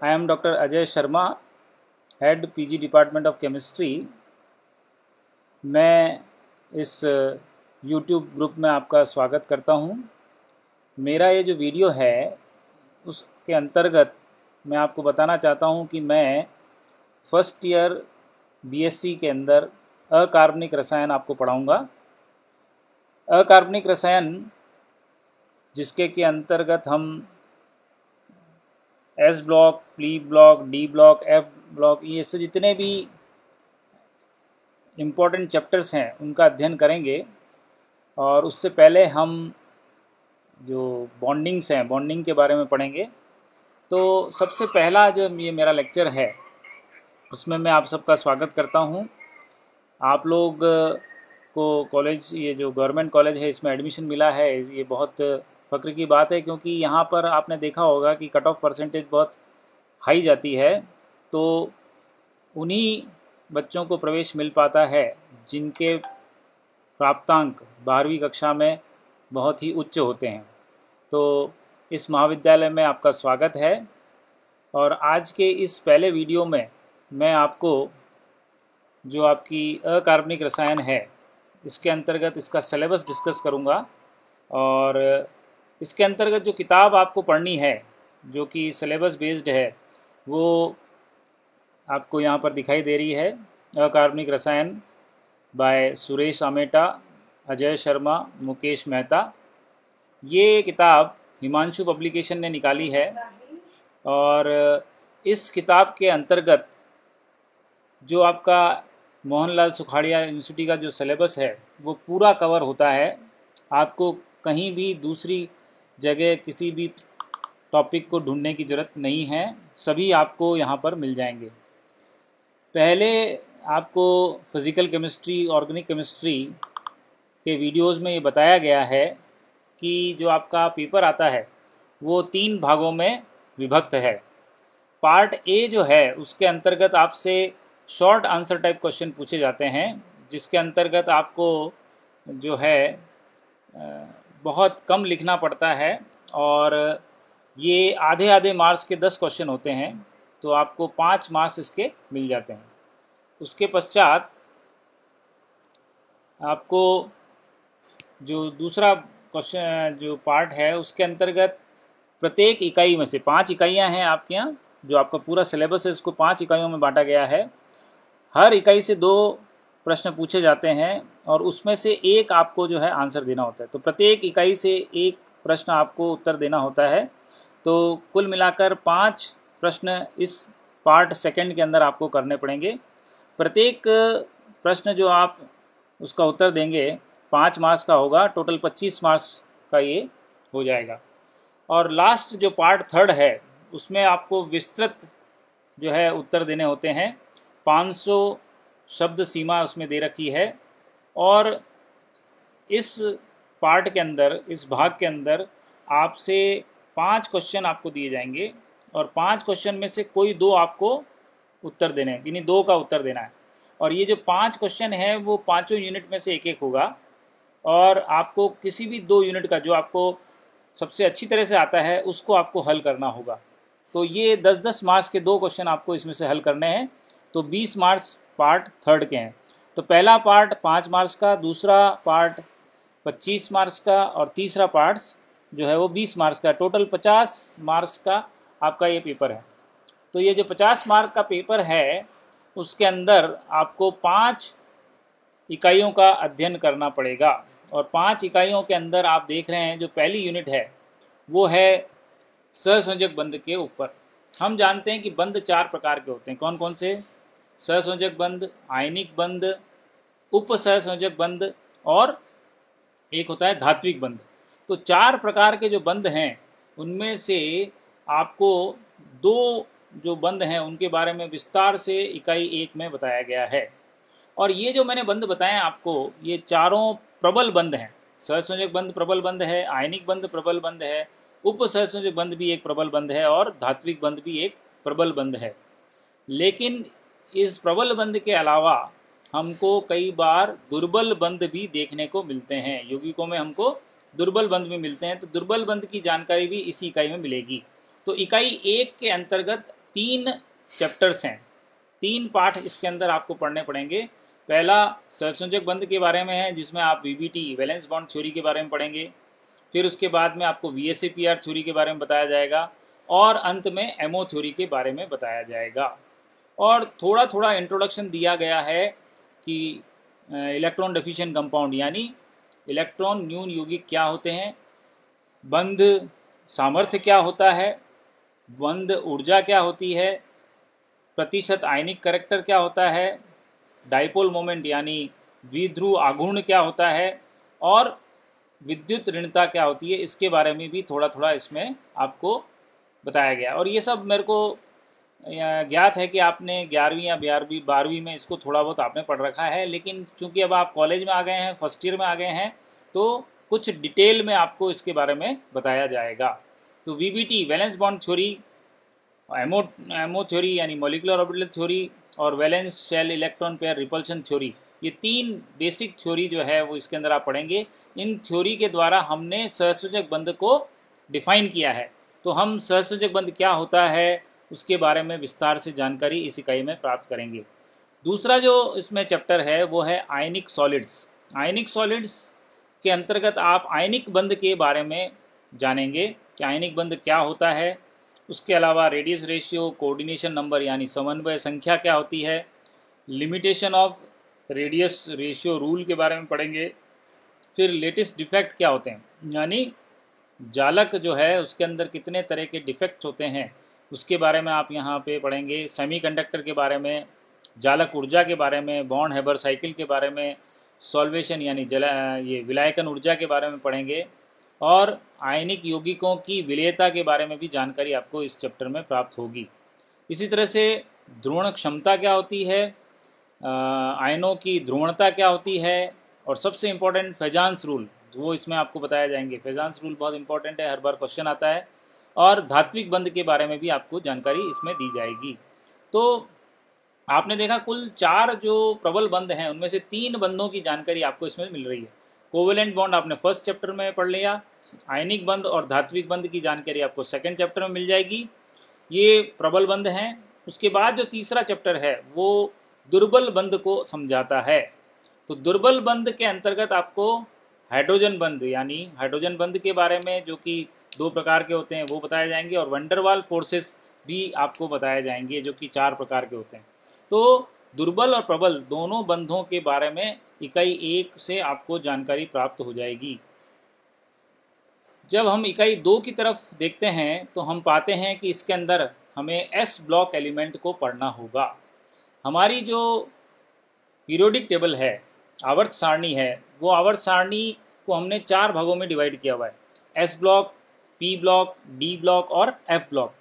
I am Dr. Ajay Sharma, head PG department of chemistry. मैं इस YouTube group में आपका स्वागत करता हूं। मेरा ये जो वीडियो है उसके अंतर्गत मैं आपको बताना चाहता हूं कि मैं फर्स्ट ईयर बीएससी के अंदर अकार्बनिक रसायन आपको पढ़ाऊंगा। अकार्बनिक रसायन जिसके के अंतर्गत हम S block, P block, D block, F block, ये सब जितने भी इम्पोर्टेंट चैप्टर्स हैं उनका अध्ययन करेंगे। और उससे पहले हम जो बॉन्डिंग्स हैं, बॉन्डिंग के बारे में पढ़ेंगे। तो सबसे पहला जो ये मेरा लेक्चर है उसमें मैं आप सबका स्वागत करता हूँ। आप लोग को कॉलेज, ये जो गवर्नमेंट कॉलेज है इसमें एडमिशन मिला है, ये बहुत फ़ख्र की बात है, क्योंकि यहाँ पर आपने देखा होगा कि कट ऑफ परसेंटेज बहुत हाई जाती है। तो उन्हीं बच्चों को प्रवेश मिल पाता है जिनके प्राप्तांक 12वीं कक्षा में बहुत ही उच्च होते हैं। तो इस महाविद्यालय में आपका स्वागत है। और आज के इस पहले वीडियो में मैं आपको जो आपकी अकार्बनिक रसायन है इसके अंतर्गत इसका सिलेबस डिस्कस करूंगा। और इसके अंतर्गत जो किताब आपको पढ़नी है जो कि सिलेबस बेस्ड है वो आपको यहाँ पर दिखाई दे रही है। अकार्बनिक रसायन बाय सुरेश आमेटा, अजय शर्मा, मुकेश मेहता। ये किताब हिमांशु पब्लिकेशन ने निकाली है। और इस किताब के अंतर्गत जो आपका मोहनलाल सुखाड़िया यूनिवर्सिटी का जो सिलेबस है वो पूरा कवर होता है। आपको कहीं भी दूसरी जगह किसी भी टॉपिक को ढूंढने की ज़रूरत नहीं है, सभी आपको यहाँ पर मिल जाएंगे। पहले आपको फिज़िकल केमिस्ट्री, ऑर्गेनिक केमिस्ट्री के वीडियोस में ये बताया गया है कि जो आपका पेपर आता है वो 3 भागों में विभक्त है। पार्ट ए जो है उसके अंतर्गत आपसे शॉर्ट आंसर टाइप क्वेश्चन पूछे जाते हैं, जिसके अंतर्गत आपको जो है बहुत कम लिखना पड़ता है। और ये आधे आधे मार्क्स के 10 क्वेश्चन होते हैं, तो आपको 5 मार्क्स इसके मिल जाते हैं। उसके पश्चात आपको जो दूसरा क्वेश्चन जो पार्ट है उसके अंतर्गत प्रत्येक इकाई में से 5 इकाइयाँ हैं आपके यहाँ, जो आपका पूरा सिलेबस है इसको 5 इकाइयों में बांटा गया है। हर इकाई से 2 प्रश्न पूछे जाते हैं और उसमें से एक आपको जो है आंसर देना होता है। तो प्रत्येक इकाई से एक प्रश्न आपको उत्तर देना होता है। तो कुल मिलाकर 5 प्रश्न इस पार्ट सेकंड के अंदर आपको करने पड़ेंगे। प्रत्येक प्रश्न जो आप उसका उत्तर देंगे 5 मार्क्स का होगा, टोटल 25 मार्क्स का ये हो जाएगा। और लास्ट जो पार्ट थर्ड है उसमें आपको विस्तृत जो है उत्तर देने होते हैं। 500 शब्द सीमा उसमें दे रखी है। और इस पार्ट के अंदर, इस भाग के अंदर आपसे 5 क्वेश्चन आपको दिए जाएंगे और 5 क्वेश्चन में से कोई 2 आपको उत्तर देने हैं, यानी 2 का उत्तर देना है। और ये जो 5 क्वेश्चन है वो 5 यूनिट में से एक होगा। और आपको किसी भी 2 यूनिट का जो आपको सबसे अच्छी तरह से आता है उसको आपको हल करना होगा। तो ये 10-10 मार्क्स के 2 क्वेश्चन आपको इसमें से हल करने हैं। तो 20 मार्क्स पार्ट थर्ड के हैं। तो पहला पार्ट 5 मार्क्स का, दूसरा पार्ट 25 मार्क्स का और तीसरा पार्ट जो है वो 20 मार्क्स का। टोटल 50 मार्क्स का आपका ये पेपर है। तो ये जो 50 मार्क का पेपर है उसके अंदर आपको 5 इकाइयों का अध्ययन करना पड़ेगा। और 5 इकाइयों के अंदर आप देख रहे हैं जो पहली यूनिट है वो है सहसंयोजक बंध के ऊपर। हम जानते हैं कि बंध 4 प्रकार के होते हैं। कौन कौन से? सहसंयोजक बंध, आयनिक बंध, उप सहसंयोजक बंध और एक होता है धात्विक बंध। तो 4 प्रकार के जो बंध हैं उनमें से आपको 2 जो बंध हैं उनके बारे में विस्तार से इकाई 1 में बताया गया है। और ये जो मैंने बंध बताए आपको, ये चारों प्रबल बंध हैं। सहसंयोजक बंध प्रबल बंध है, आयनिक बंध प्रबल बंध है, उप सहसंयोजक बंध भी एक प्रबल बंध है और धात्विक बंध भी एक प्रबल बंध है। लेकिन इस प्रबल बंध के अलावा हमको कई बार दुर्बल बंध भी देखने को मिलते हैं। यौगिकों में हमको दुर्बल बंध भी मिलते हैं। तो दुर्बल बंध की जानकारी भी इसी इकाई में मिलेगी। तो इकाई 1 के अंतर्गत 3 चैप्टर्स हैं, 3 पाठ इसके अंदर आपको पढ़ने पड़ेंगे। पहला सहसंयोजक बंध के बारे में है, जिसमें आप वीबीटी वैलेंस बॉन्ड थ्योरी के बारे में पढ़ेंगे। फिर उसके बाद में आपको वीएसएपीआर थ्योरी के बारे में बताया जाएगा और अंत में एमओ थ्योरी के बारे में बताया जाएगा। और थोड़ा थोड़ा इंट्रोडक्शन दिया गया है कि इलेक्ट्रॉन डेफिशिएंट कंपाउंड यानी इलेक्ट्रॉन न्यून यौगिक क्या होते हैं, बंध सामर्थ्य क्या होता है, बंध ऊर्जा क्या होती है, प्रतिशत आयनिक करैक्टर क्या होता है, डाइपोल मोमेंट यानी द्विध्रुव आघूर्ण क्या होता है और विद्युत ऋणता क्या होती है, इसके बारे में भी थोड़ा थोड़ा इसमें आपको बताया गया। और ये सब मेरे को ज्ञात है कि आपने 11वीं या 12वीं में इसको थोड़ा बहुत आपने पढ़ रखा है, लेकिन चूंकि अब आप कॉलेज में आ गए हैं, फर्स्ट ईयर में आ गए हैं, तो कुछ डिटेल में आपको इसके बारे में बताया जाएगा। तो VBT valence bond theory, MO theory यानी मॉलिक्यूलर ऑर्बिटल थ्योरी और valence shell electron pair repulsion theory, ये 3 बेसिक थ्योरी जो है वो इसके अंदर आप पढ़ेंगे। इन थ्योरी के द्वारा हमने सहसंयोजक बंध को डिफाइन किया है। तो हम सहसंयोजक बंध क्या होता है उसके बारे में विस्तार से जानकारी इस इकाई में प्राप्त करेंगे। दूसरा जो इसमें चैप्टर है वो है आयनिक सॉलिड्स। आयनिक सॉलिड्स के अंतर्गत आप आयनिक बंध के बारे में जानेंगे कि आयनिक बंध क्या होता है। उसके अलावा रेडियस रेशियो, कोऑर्डिनेशन नंबर यानी समन्वय संख्या क्या होती है, limitation of radius ratio rule के बारे में पढ़ेंगे। फिर लेटेस्ट डिफेक्ट क्या होते हैं, यानी जालक जो है उसके अंदर कितने तरह के डिफेक्ट होते हैं उसके बारे में आप यहाँ पे पढ़ेंगे। सेमीकंडक्टर के बारे में, जालक ऊर्जा के बारे में, बॉन्ड हेबर साइकिल के बारे में, सॉल्वेशन यानी ये विलायकन ऊर्जा के बारे में पढ़ेंगे और आयनिक यौगिकों की विलेयता के बारे में भी जानकारी आपको इस चैप्टर में प्राप्त होगी। इसी तरह से ध्रुवण क्षमता क्या होती है, आयनों की ध्रुवणता क्या होती है और सबसे इम्पोर्टेंट फेजांस रूल, वो इसमें आपको बताया जाएंगे। फेजांस रूल बहुत इंपॉर्टेंट है, हर बार क्वेश्चन आता है। और धात्विक बंध के बारे में भी आपको जानकारी इसमें दी जाएगी। तो आपने देखा कुल 4 जो प्रबल बंध हैं उनमें से 3 बंधों की जानकारी आपको इसमें मिल रही है। कोवेलेंट बॉन्ड आपने फर्स्ट चैप्टर में पढ़ लिया, आयनिक बंध और धात्विक बंध की जानकारी आपको सेकंड चैप्टर में मिल जाएगी। ये प्रबल बंध हैं। उसके बाद जो तीसरा चैप्टर है वो दुर्बल बंध को समझाता है। तो दुर्बल बंध के अंतर्गत आपको हाइड्रोजन बंध यानी हाइड्रोजन बंध के बारे में, जो कि 2 प्रकार के होते हैं, वो बताए जाएंगे और वंडरवाल फोर्सेस भी आपको बताए जाएंगे जो कि 4 प्रकार के होते हैं। तो दुर्बल और प्रबल दोनों बंधों के बारे में इकाई 1 से आपको जानकारी प्राप्त हो जाएगी। जब हम इकाई 2 की तरफ देखते हैं तो हम पाते हैं कि इसके अंदर हमें एस ब्लॉक एलिमेंट को पढ़ना होगा। हमारी जो पीरियोडिक टेबल है, आवर्त सारणी है, वो आवर्त सारणी को हमने 4 भागों में डिवाइड किया हुआ है, S block, P block, D block और एफ ब्लॉक।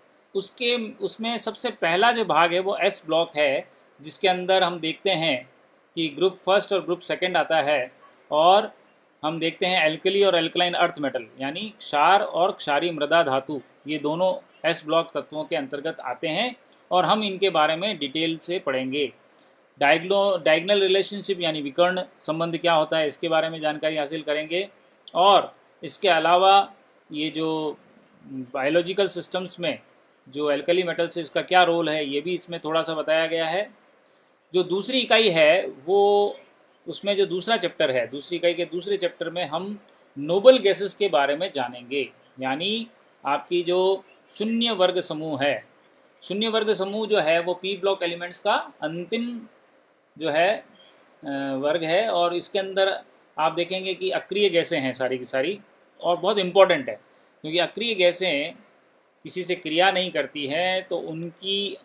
उसमें सबसे पहला जो भाग है वो एस ब्लॉक है, जिसके अंदर हम देखते हैं कि ग्रुप फर्स्ट और ग्रुप सेकंड आता है और हम देखते हैं एल्कली और एल्कलाइन अर्थ मेटल यानी क्षार और क्षारीय मृदा धातु, ये दोनों एस ब्लॉक तत्वों के अंतर्गत आते हैं और हम इनके बारे में डिटेल से पढ़ेंगे। डायगोनल रिलेशनशिप यानी विकर्ण संबंध क्या होता है इसके बारे में जानकारी हासिल करेंगे। और इसके अलावा ये जो बायोलॉजिकल सिस्टम्स में जो एल्कली मेटल से इसका क्या रोल है ये भी इसमें थोड़ा सा बताया गया है। जो दूसरी इकाई है वो उसमें जो दूसरा चैप्टर है, दूसरी इकाई के दूसरे चैप्टर में हम नोबल गैसेस के बारे में जानेंगे, यानी आपकी जो शून्य वर्ग समूह है, शून्य वर्ग समूह जो है वो पी ब्लॉक एलिमेंट्स का अंतिम जो है वर्ग है और इसके अंदर आप देखेंगे कि अक्रिय गैसें हैं सारी की सारी और बहुत इम्पॉर्टेंट है क्योंकि अक्रिय गैसें किसी से क्रिया नहीं करती हैं तो उनकी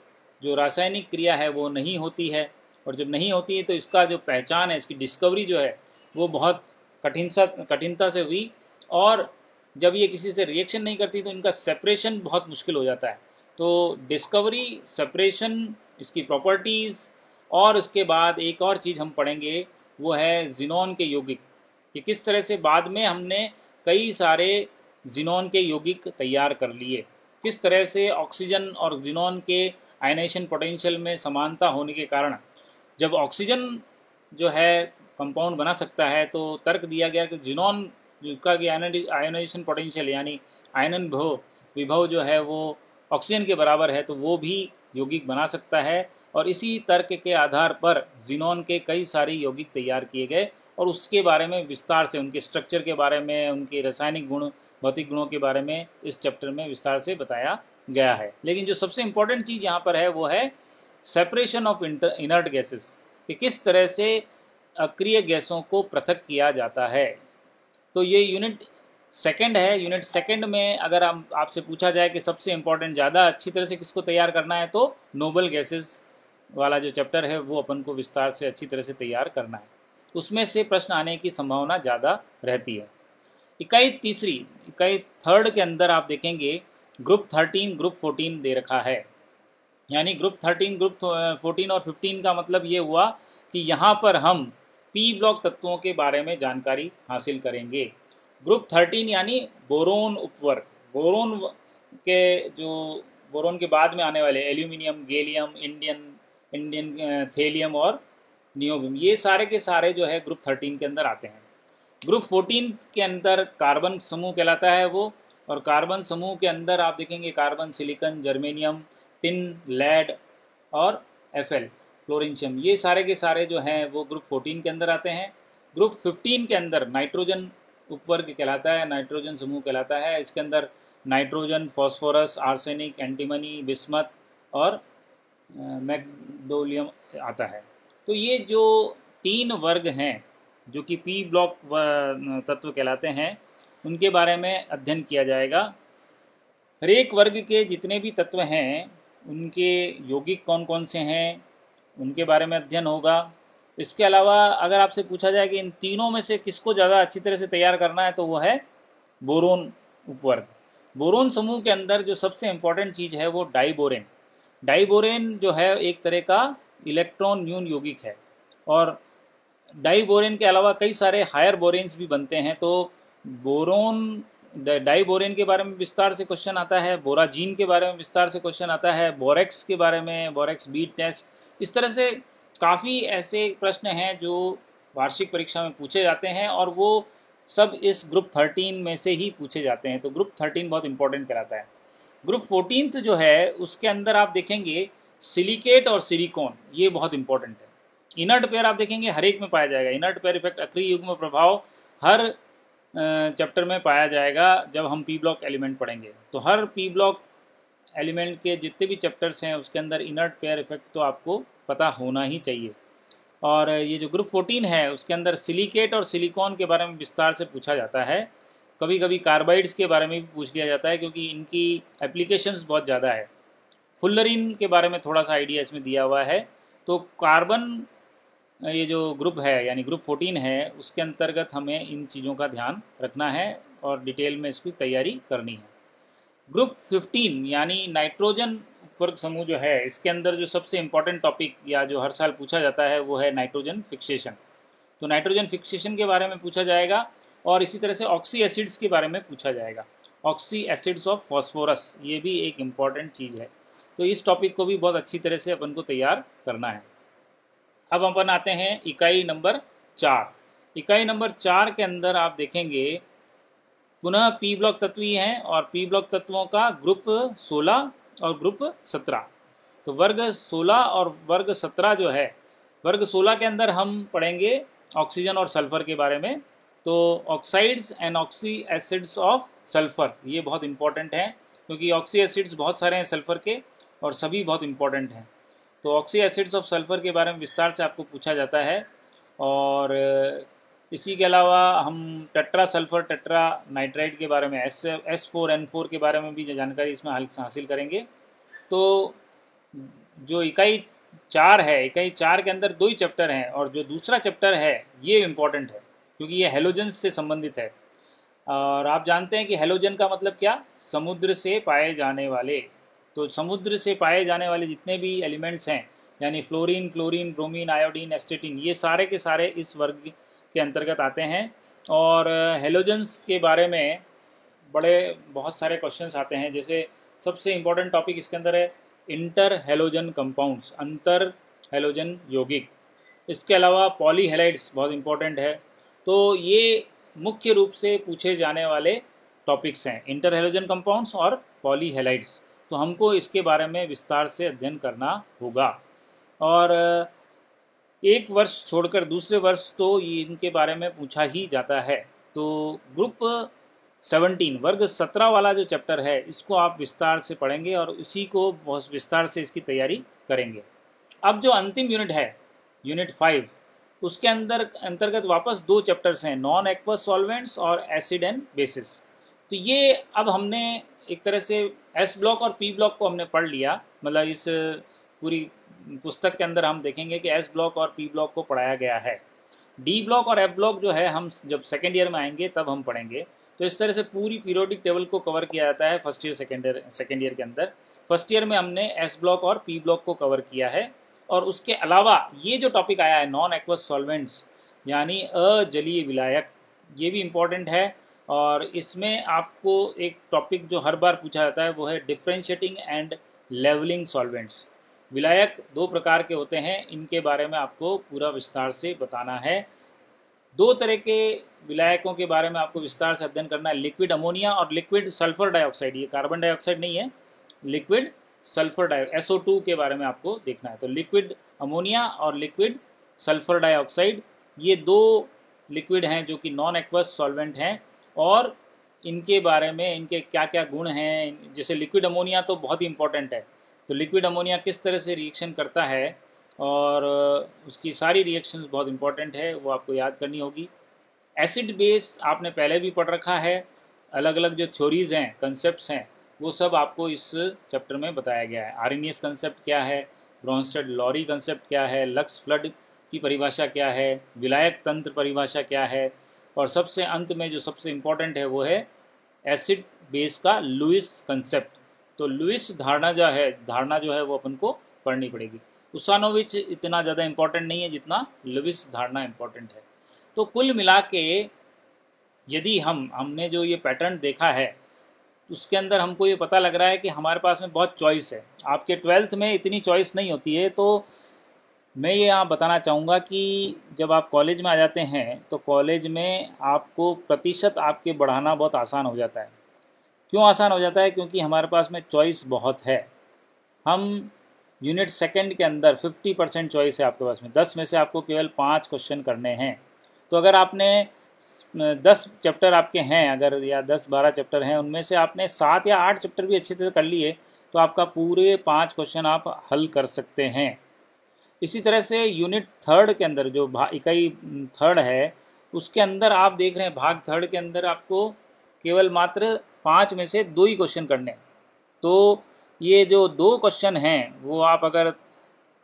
जो रासायनिक क्रिया है वो नहीं होती है और जब नहीं होती है तो इसका जो पहचान है, इसकी डिस्कवरी जो है वो बहुत कठिनता से हुई और जब ये किसी से रिएक्शन नहीं करती तो इनका सेपरेशन बहुत मुश्किल हो जाता है। तो डिस्कवरी, सेपरेशन, इसकी प्रॉपर्टीज़ और उसके बाद एक और चीज़ हम पढ़ेंगे वो है जिनॉन के यौगिक, कि किस तरह से बाद में हमने कई सारे जिनॉन के यौगिक तैयार कर लिए, किस तरह से ऑक्सीजन और जिनॉन के आयनाइजेशन पोटेंशियल में समानता होने के कारण जब ऑक्सीजन जो है कंपाउंड बना सकता है तो तर्क दिया गया कि जिनॉन का आयनाइजेशन पोटेंशियल यानी आयनन विभव जो है वो ऑक्सीजन के बराबर है, तो वो भी यौगिक बना सकता है। और इसी तर्क के आधार पर ज़ीनॉन के कई सारे यौगिक तैयार किए गए और उसके बारे में विस्तार से, उनके स्ट्रक्चर के बारे में, उनके रासायनिक गुण, भौतिक गुणों के बारे में इस चैप्टर में विस्तार से बताया गया है। लेकिन जो सबसे इम्पोर्टेंट चीज़ यहाँ पर है वो है सेपरेशन ऑफ इनर्ट गैसेस, कि किस तरह से अक्रिय गैसों को पृथक किया जाता है। तो ये यूनिट सेकंड है। यूनिट सेकंड में अगर हम आपसे पूछा जाए कि सबसे इम्पोर्टेंट, ज़्यादा अच्छी तरह से किसको तैयार करना है, तो नोबल गैसेस वाला जो चैप्टर है वो अपन को विस्तार से अच्छी तरह से तैयार करना है। उसमें से प्रश्न आने की संभावना ज़्यादा रहती है। इकाई तीसरी, इकाई थर्ड के अंदर आप देखेंगे ग्रुप 13, ग्रुप 14 दे रखा है। यानी ग्रुप 13, ग्रुप 14 और 15 का मतलब ये हुआ कि यहाँ पर हम पी ब्लॉक तत्वों के बारे में जानकारी हासिल करेंगे। ग्रुप 13 यानी बोरोन उपवर्ग, बोरोन के जो बोरोन के बाद में आने वाले एल्यूमिनियम, गैलियम, इंडियन थेलियम और नियोबियम, ये सारे के सारे जो है ग्रुप 13 के अंदर आते हैं। ग्रुप 14 के अंदर कार्बन समूह कहलाता है वो, और कार्बन समूह के अंदर आप देखेंगे carbon, silicon, germanium, tin, lead और एफएल, फ्लोरेंशियम, ये सारे के सारे जो हैं वो ग्रुप 14 के अंदर आते हैं। ग्रुप 15 के अंदर नाइट्रोजन उपवर्ग कहलाता है, नाइट्रोजन समूह कहलाता है। इसके अंदर nitrogen, phosphorus, arsenic, antimony, bismuth और मैग्नोलियम आता है। तो ये जो 3 वर्ग हैं जो कि पी ब्लॉक तत्व कहलाते हैं, उनके बारे में अध्ययन किया जाएगा। हर एक वर्ग के जितने भी तत्व हैं उनके यौगिक कौन कौन से हैं उनके बारे में अध्ययन होगा। इसके अलावा अगर आपसे पूछा जाए कि इन तीनों में से किसको ज़्यादा अच्छी तरह से तैयार करना है, तो वो है बोरोन उपवर्ग। बोरोन समूह के अंदर जो सबसे इम्पॉर्टेंट चीज़ है वो डाइबोरेन। डाइबोरेन जो है एक तरह का इलेक्ट्रॉन न्यून यौगिक है, और डाइबोरेन के अलावा कई सारे हायर बोरेन्स भी बनते हैं। तो बोरोन, डाइबोरेन के बारे में विस्तार से क्वेश्चन आता है, बोराजीन के बारे में विस्तार से क्वेश्चन आता है, बोरेक्स के बारे में, बोरेक्स बीट टेस्ट, इस तरह से काफ़ी ऐसे प्रश्न हैं जो वार्षिक परीक्षा में पूछे जाते हैं, और वो सब इस ग्रुप 13 में से ही पूछे जाते हैं। तो ग्रुप 13 बहुत इंपॉर्टेंट कहलाता है। ग्रुप 14 जो है उसके अंदर आप देखेंगे सिलिकेट और सिलिकॉन, ये बहुत इंपॉर्टेंट है। इनर्ट पेयर आप देखेंगे हर एक में पाया जाएगा। इनर्ट पेयर इफेक्ट, अक्रिय युग्म प्रभाव हर चैप्टर में पाया जाएगा जब हम पी ब्लॉक एलिमेंट पढ़ेंगे। तो हर पी ब्लॉक एलिमेंट के जितने भी चैप्टर्स हैं उसके अंदर इनर्ट पेयर इफेक्ट तो आपको पता होना ही चाहिए। और ये जो ग्रुप 14 है उसके अंदर सिलिकेट और सिलिकॉन के बारे में विस्तार से पूछा जाता है। कभी कभी कार्बाइड्स के बारे में भी पूछ लिया जाता है, क्योंकि इनकी एप्लीकेशंस बहुत ज़्यादा है। फुल्लरीन के बारे में थोड़ा सा आइडिया इसमें दिया हुआ है। तो कार्बन ये जो ग्रुप है यानी ग्रुप 14 है, उसके अंतर्गत हमें इन चीज़ों का ध्यान रखना है और डिटेल में इसकी तैयारी करनी है। ग्रुप 15 यानी नाइट्रोजन उपवर्ग समूह जो है, इसके अंदर जो सबसे इम्पॉर्टेंट टॉपिक या जो हर साल पूछा जाता है वो है नाइट्रोजन फिक्सेशन। तो नाइट्रोजन फिक्सेशन के बारे में पूछा जाएगा, और इसी तरह से ऑक्सी एसिड्स के बारे में पूछा जाएगा। ऑक्सी एसिड्स ऑफ फॉस्फोरस, ये भी एक इम्पॉर्टेंट चीज़ है। तो इस टॉपिक को भी बहुत अच्छी तरह से अपन को तैयार करना है। अब अपन आते हैं इकाई नंबर 4। इकाई नंबर 4 के अंदर आप देखेंगे पुनः पी ब्लॉक तत्व ही हैं, और पी ब्लॉक तत्वों का ग्रुप 16 और ग्रुप 17। तो वर्ग 16 और वर्ग 17 जो है, वर्ग 16 के अंदर हम पढ़ेंगे ऑक्सीजन और सल्फर के बारे में। तो oxides and oxy acids of sulphur, ये बहुत इंपॉर्टेंट है, क्योंकि ऑक्सी एसिड्स बहुत सारे हैं सल्फर के और सभी बहुत इंपॉर्टेंट हैं। तो ऑक्सी एसिड्स ऑफ सल्फर के बारे में विस्तार से आपको पूछा जाता है। और इसी के अलावा हम टेट्रा सल्फर टेट्रा नाइट्राइड के बारे में, S4N4 के बारे में भी जानकारी इसमें हासिल करेंगे। तो जो इकाई 4 है, इकाई 4 के अंदर 2 ही चैप्टर हैं, और जो दूसरा चैप्टर है ये इम्पॉर्टेंट है क्योंकि ये हेलोजन से संबंधित है। और आप जानते हैं कि हेलोजन का मतलब क्या, समुद्र से पाए जाने वाले। तो समुद्र से पाए जाने वाले जितने भी एलिमेंट्स हैं, यानी फ्लोरीन, क्लोरीन, ब्रोमीन, आयोडीन, एस्टेटिन, ये सारे के सारे इस वर्ग के अंतर्गत आते हैं। और हेलोजन्स के बारे में बहुत सारे क्वेश्चंस आते हैं। जैसे सबसे इम्पोर्टेंट टॉपिक इसके अंदर है इंटर हेलोजन कंपाउंड्स, अंतर हेलोजन यौगिक। इसके अलावा पॉली हैलाइड्स बहुत इम्पोर्टेंट है। तो ये मुख्य रूप से पूछे जाने वाले टॉपिक्स हैं, इंटर हेलोजन कंपाउंड्स और पॉली हैलाइड्स। तो हमको इसके बारे में विस्तार से अध्ययन करना होगा। और एक वर्ष छोड़कर दूसरे वर्ष तो ये इनके बारे में पूछा ही जाता है। तो ग्रुप 17 वर्ग 17 वाला जो चैप्टर है इसको आप विस्तार से पढ़ेंगे और उसी को बहुत विस्तार से इसकी तैयारी करेंगे। अब जो अंतिम यूनिट है यूनिट 5, उसके अंतर्गत वापस 2 चैप्टर्स हैं, नॉन एक्वस सॉल्वेंट्स और एसिड एंड बेसिस। तो ये अब हमने एक तरह से एस ब्लॉक और पी ब्लॉक को हमने पढ़ लिया, मतलब इस पूरी पुस्तक के अंदर हम देखेंगे कि एस ब्लॉक और पी ब्लॉक को पढ़ाया गया है। डी ब्लॉक और एफ ब्लॉक जो है हम जब सेकेंड ईयर में आएंगे तब हम पढ़ेंगे। तो इस तरह से पूरी पीरियोडिक टेबल को कवर किया जाता है फर्स्ट ईयर सेकेंड ईयर के अंदर। फर्स्ट ईयर में हमने एस ब्लॉक और पी ब्लॉक को कवर किया है। और उसके अलावा ये जो टॉपिक आया है नॉन एक्वस सॉल्वेंट्स यानी अजलीय विलायक, ये भी इम्पॉर्टेंट है। और इसमें आपको एक टॉपिक जो हर बार पूछा जाता है वो है डिफ्रेंशिएटिंग एंड लेवलिंग सॉल्वेंट्स। विलायक 2 प्रकार के होते हैं, इनके बारे में आपको पूरा विस्तार से बताना है। 2 तरह के विलायकों के बारे में आपको विस्तार से अध्ययन करना है, लिक्विड अमोनिया और लिक्विड सल्फर डाइऑक्साइड। ये कार्बन डाइऑक्साइड नहीं है, लिक्विड सल्फर SO2 के बारे में आपको देखना है। तो लिक्विड अमोनिया और लिक्विड सल्फर डाइऑक्साइड ये 2 लिक्विड हैं जो कि नॉन एक्वस सॉल्वेंट हैं और इनके बारे में इनके क्या क्या गुण हैं। जैसे लिक्विड अमोनिया तो बहुत ही इंपॉर्टेंट है, तो लिक्विड अमोनिया किस तरह से रिएक्शन करता है और उसकी सारी रिएक्शंस बहुत इंपॉर्टेंट है, वो आपको याद करनी होगी। एसिड बेस आपने पहले भी पढ़ रखा है, अलग अलग जो थ्योरीज़ हैं, कंसेप्ट्स हैं, वो सब आपको इस चैप्टर में बताया गया है। आर्हेनियस कंसेप्ट क्या है, ब्रॉन्स्टेड लॉरी कंसेप्ट क्या है, लक्स फ्लड की परिभाषा क्या है, विलायक तंत्र परिभाषा क्या है, और सबसे अंत में जो सबसे इम्पॉर्टेंट है वो है एसिड बेस का लुईस कंसेप्ट। तो लुईस धारणा जो है वो अपन को पढ़नी पड़ेगी। उसानोविच इतना ज़्यादा इम्पॉर्टेंट नहीं है जितना लुईस धारणा इम्पॉर्टेंट है। तो कुल मिला के यदि हमने जो ये पैटर्न देखा है उसके अंदर हमको ये पता लग रहा है कि हमारे पास में बहुत चॉइस है। आपके 12th में इतनी चॉइस नहीं होती है। तो मैं ये यहाँ बताना चाहूँगा कि जब आप कॉलेज में आ जाते हैं तो कॉलेज में आपको प्रतिशत आपके बढ़ाना बहुत आसान हो जाता है। क्यों आसान हो जाता है? क्योंकि हमारे पास में चॉइस बहुत है। हम यूनिट 2 के अंदर 50% चॉइस है आपके पास में। 10 में से आपको केवल 5 क्वेश्चन करने हैं। तो अगर आपने 10 चैप्टर आपके हैं अगर, या 10-12 चैप्टर हैं, उनमें से आपने 7 या 8 चैप्टर भी अच्छे से कर लिए तो आपका पूरे 5 क्वेश्चन आप हल कर सकते हैं। इसी तरह से यूनिट 3 के अंदर जो इकाई 3 है उसके अंदर आप देख रहे हैं भाग 3 के अंदर आपको केवल मात्र 5 में से 2 ही क्वेश्चन करने। तो ये जो 2 क्वेश्चन हैं वो आप अगर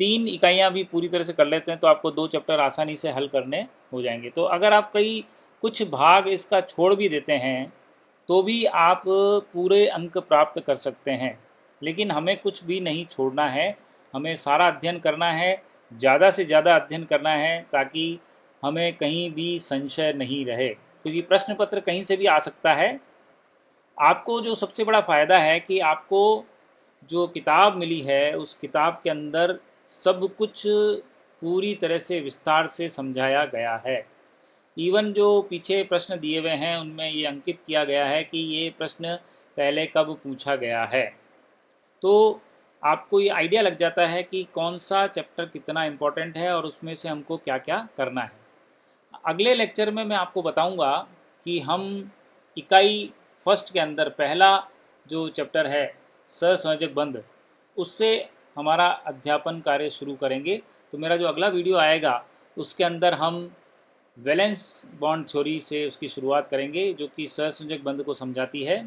3 इकाइयाँ भी पूरी तरह से कर लेते हैं तो आपको 2 चैप्टर आसानी से हल करने हो जाएंगे। तो अगर आप कुछ भाग इसका छोड़ भी देते हैं तो भी आप पूरे अंक प्राप्त कर सकते हैं। लेकिन हमें कुछ भी नहीं छोड़ना है, हमें सारा अध्ययन करना है, ज़्यादा से ज़्यादा अध्ययन करना है ताकि हमें कहीं भी संशय नहीं रहे, क्योंकि प्रश्न पत्र कहीं से भी आ सकता है। आपको जो सबसे बड़ा फ़ायदा है कि आपको जो किताब मिली है उस किताब के अंदर सब कुछ पूरी तरह से विस्तार से समझाया गया है। इवन जो पीछे प्रश्न दिए हुए हैं उनमें ये अंकित किया गया है कि ये प्रश्न पहले कब पूछा गया है। तो आपको ये आइडिया लग जाता है कि कौन सा चैप्टर कितना इम्पोर्टेंट है और उसमें से हमको क्या क्या करना है। अगले लेक्चर में मैं आपको बताऊंगा कि हम इकाई 1 के अंदर पहला जो चैप्टर है सहसंयोजक बंध, उससे हमारा अध्यापन कार्य शुरू करेंगे। तो मेरा जो अगला वीडियो आएगा उसके अंदर हम वैलेंस बॉन्ड थ्योरी से उसकी शुरुआत करेंगे जो कि सहसंयोजक बंध को समझाती है।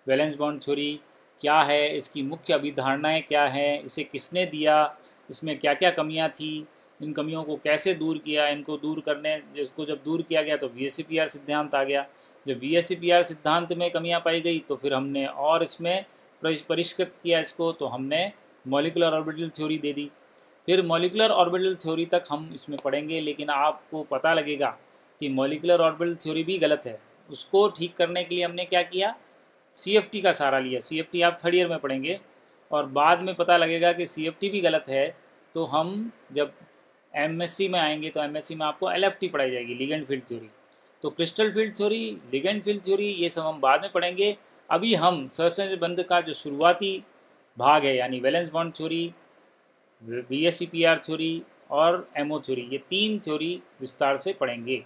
वैलेंस बॉन्ड थ्योरी क्या है, इसकी मुख्य अभिधारणाएं क्या हैं, इसे किसने दिया, इसमें क्या क्या कमियां थी, इन कमियों को कैसे दूर किया, इनको दूर करने जिसको जब दूर किया गया तो VSEPR सिद्धांत आ गया। जब VSEPR सिद्धांत में कमियां पाई गई तो फिर हमने और इसमें परिष्कृत किया इसको, तो हमने मॉलिक्यूलर ऑर्बिटल थ्योरी दे दी। फिर मॉलिक्यूलर ऑर्बिटल थ्योरी तक हम इसमें पढ़ेंगे, लेकिन आपको पता लगेगा कि मॉलिक्यूलर ऑर्बिटल थ्योरी भी गलत है। उसको ठीक करने के लिए हमने क्या किया, CFT का सहारा लिया। CFT आप 3rd ईयर में पढ़ेंगे और बाद में पता लगेगा कि CFT भी गलत है। तो हम जब MSc में आएंगे तो MSc में आपको LFT पढ़ाई जाएगी, लिगेंड फील्ड थ्योरी। तो crystal field theory, ligand field theory, ये सब हम बाद में पढ़ेंगे। अभी हम सहसंयोजक बंध का जो शुरुआती भाग है, यानी valence bond theory, VSEPR theory और MO थ्योरी, ये 3 थ्योरी विस्तार से पढ़ेंगे।